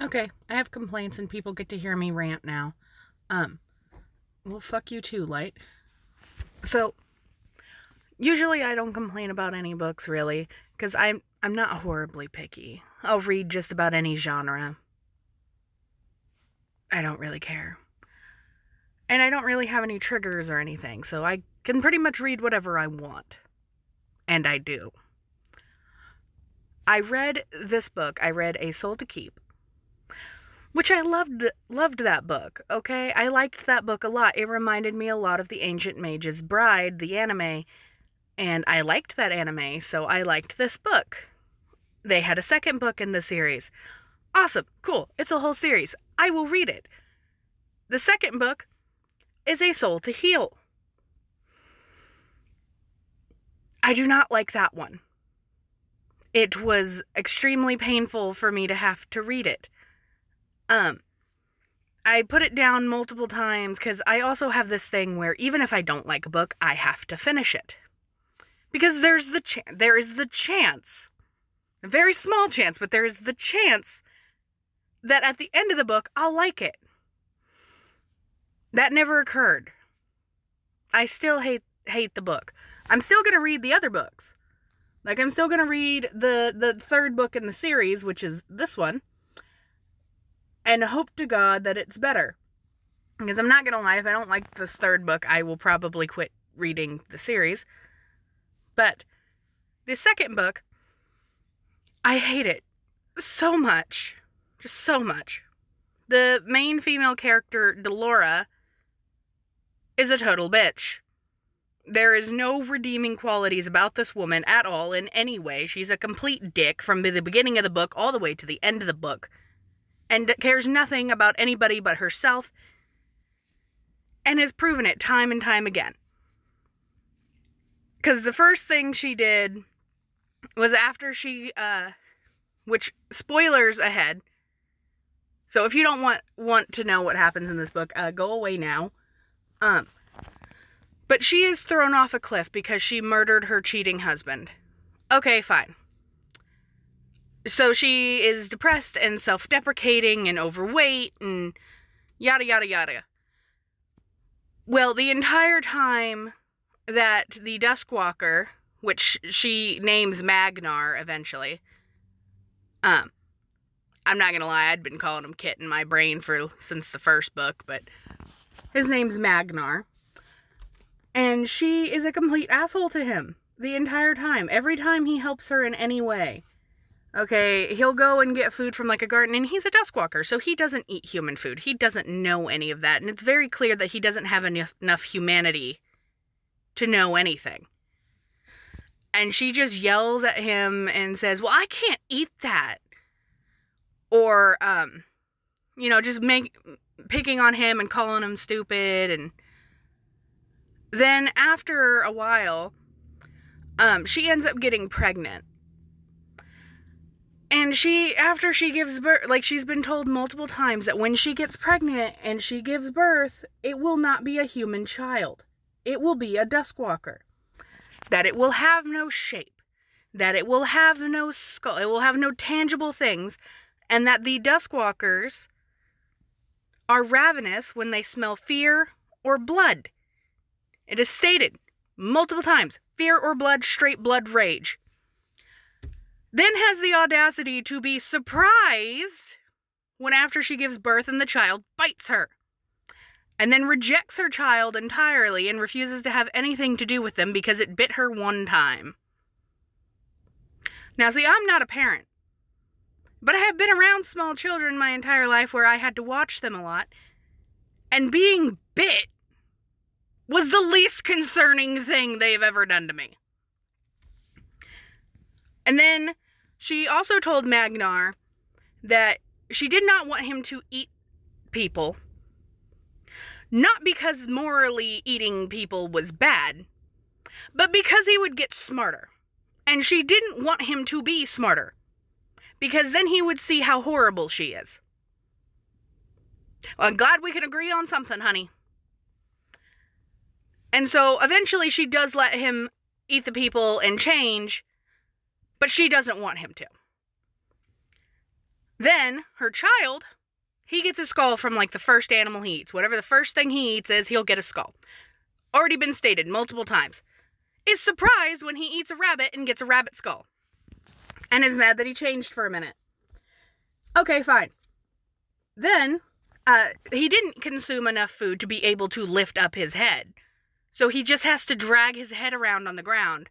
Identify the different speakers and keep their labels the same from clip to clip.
Speaker 1: Okay, I have complaints and people get to hear me rant now. Um, well, fuck you too, Light. So, usually I don't complain about any books really, because I'm not horribly picky. I'll read just about any genre. I don't really care. And I don't really have any triggers or anything, so I can pretty much read whatever I want. And I do. I read this book. I read A Soul to Keep, which I loved that book. Okay, I liked that book a lot. It reminded me a lot of The Ancient Mage's Bride, the anime, and I liked that anime, so I liked this book. They had a second book in the series. Awesome, cool. It's a whole series. I will read it. The second book is A Soul to Heal. I do not like that one. It was extremely painful for me to have to read it. I put it down multiple times because I also have this thing where even if I don't like a book, I have to finish it. Because there is the chance, a very small chance, but there is the chance that at the end of the book, I'll like it. That never occurred. I still hate the book. I'm still going to read the other books. Like, I'm still going to read the third book in the series, which is this one, and hope to God that it's better. Because I'm not going to lie, if I don't like this third book, I will probably quit reading the series. But the second book, I hate it so much. Just so much. The main female character, Delora, is a total bitch. There is no redeeming qualities about this woman at all in any way. She's a complete dick from the beginning of the book all the way to the end of the book. And cares nothing about anybody but herself. And has proven it time and time again. Because the first thing she did was after she, which, spoilers ahead. So if you don't want to know what happens in this book, go away now. But she is thrown off a cliff because she murdered her cheating husband. Okay, fine. So she is depressed and self-deprecating and overweight and yada yada yada. Well, the entire time that the Duskwalker, which she names Magnar eventually, I'm not gonna lie, I'd been calling him Kit in my brain since the first book, but his name's Magnar. And she is a complete asshole to him the entire time. Every time he helps her in any way. Okay, he'll go and get food from like a garden, and he's a Duskwalker, so he doesn't eat human food. He doesn't know any of that, and it's very clear that he doesn't have enough humanity to know anything. And she just yells at him and says, well, I can't eat that. Or, just picking on him and calling him stupid. And then after a while, she ends up getting pregnant. And after she gives birth, like, she's been told multiple times that when she gets pregnant and she gives birth, it will not be a human child. It will be a Duskwalker. That it will have no shape. That it will have no skull. It will have no tangible things. And that the Duskwalkers are ravenous when they smell fear or blood. It is stated multiple times. Fear or blood, straight blood rage. Then has the audacity to be surprised when after she gives birth and the child bites her. And then rejects her child entirely and refuses to have anything to do with them because it bit her one time. Now, see, I'm not a parent. But I have been around small children my entire life where I had to watch them a lot. And being bit was the least concerning thing they've ever done to me. And then she also told Magnar that she did not want him to eat people. Not because morally eating people was bad, but because he would get smarter. And she didn't want him to be smarter. Because then he would see how horrible she is. Well, I'm glad we can agree on something, honey. And so eventually she does let him eat the people and change, but she doesn't want him to. Then her child, he gets a skull from like the first animal he eats. Whatever the first thing he eats is, he'll get a skull. Already been stated multiple times. Is surprised when he eats a rabbit and gets a rabbit skull. And is mad that he changed for a minute. Okay, fine. Then, he didn't consume enough food to be able to lift up his head. So he just has to drag his head around on the ground.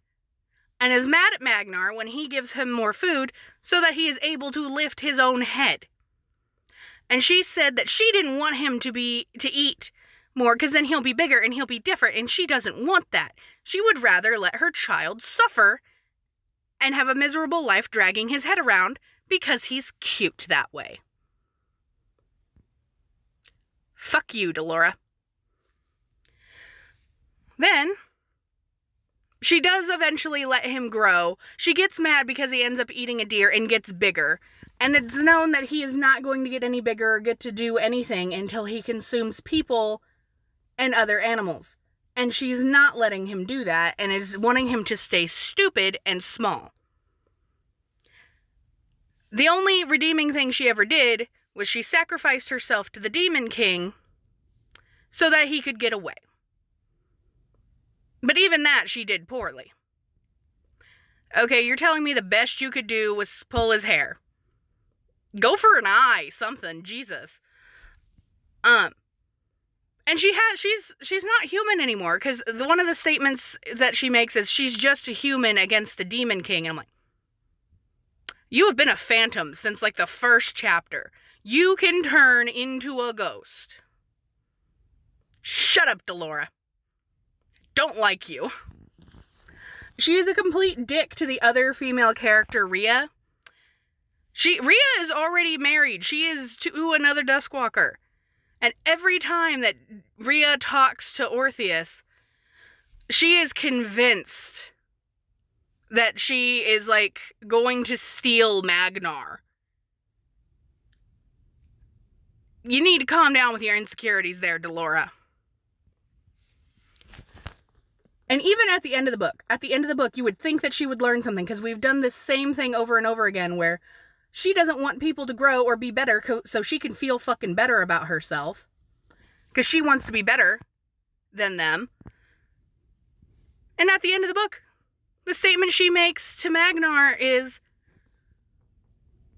Speaker 1: And is mad at Magnar when he gives him more food so that he is able to lift his own head. And she said that she didn't want him to eat more because then he'll be bigger and he'll be different, and she doesn't want that. She would rather let her child suffer and have a miserable life dragging his head around because he's cute that way. Fuck you, Delora. Then, she does eventually let him grow. She gets mad because he ends up eating a deer and gets bigger. And it's known that he is not going to get any bigger or get to do anything until he consumes people and other animals. And she's not letting him do that and is wanting him to stay stupid and small. The only redeeming thing she ever did was she sacrificed herself to the Demon King so that he could get away. But even that she did poorly. Okay, you're telling me the best you could do was pull his hair. Go for an eye, something, Jesus. And she's not human anymore, because one of the statements that she makes is she's just a human against the Demon King. And I'm like, you have been a phantom since like the first chapter. You can turn into a ghost. Shut up, Delora. Don't like you. She is a complete dick to the other female character, Rhea. Rhea is already married. She is to another Duskwalker. And every time that Rhea talks to Orpheus, she is convinced that she is, like, going to steal Magnar. You need to calm down with your insecurities there, Delora. And even at the end of the book, you would think that she would learn something, because we've done this same thing over and over again, where she doesn't want people to grow or be better so she can feel fucking better about herself. Because she wants to be better than them. And at the end of the book, the statement she makes to Magnar is,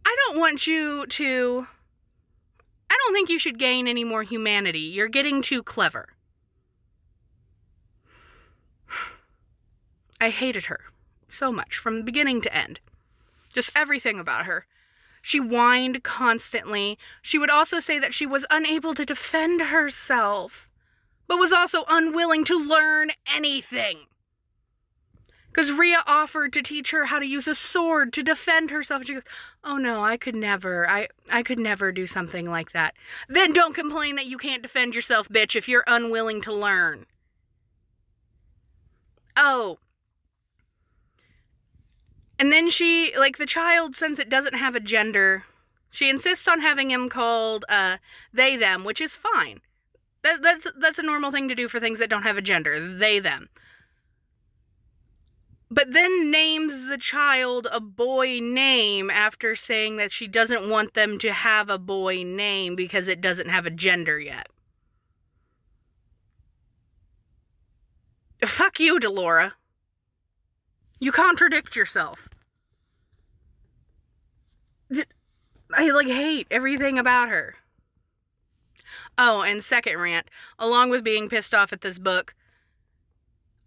Speaker 1: I don't think you should gain any more humanity. You're getting too clever. I hated her so much from beginning to end. Just everything about her. She whined constantly. She would also say that she was unable to defend herself, but was also unwilling to learn anything. Because Rhea offered to teach her how to use a sword to defend herself. And she goes, oh no, I could never. I could never do something like that. Then don't complain that you can't defend yourself, bitch, if you're unwilling to learn. Oh. And then she, like, the child, since it doesn't have a gender, she insists on having him called they, them, which is fine. That's a normal thing to do for things that don't have a gender, they, them. But then names the child a boy name after saying that she doesn't want them to have a boy name because it doesn't have a gender yet. Fuck you, Delora. You contradict yourself. I, hate everything about her. Oh, and second rant. Along with being pissed off at this book,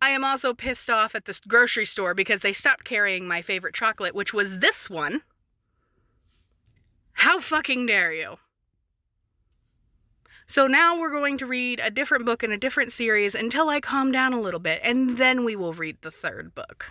Speaker 1: I am also pissed off at this grocery store because they stopped carrying my favorite chocolate, which was this one. How fucking dare you? So now we're going to read a different book in a different series until I calm down a little bit, and then we will read the third book.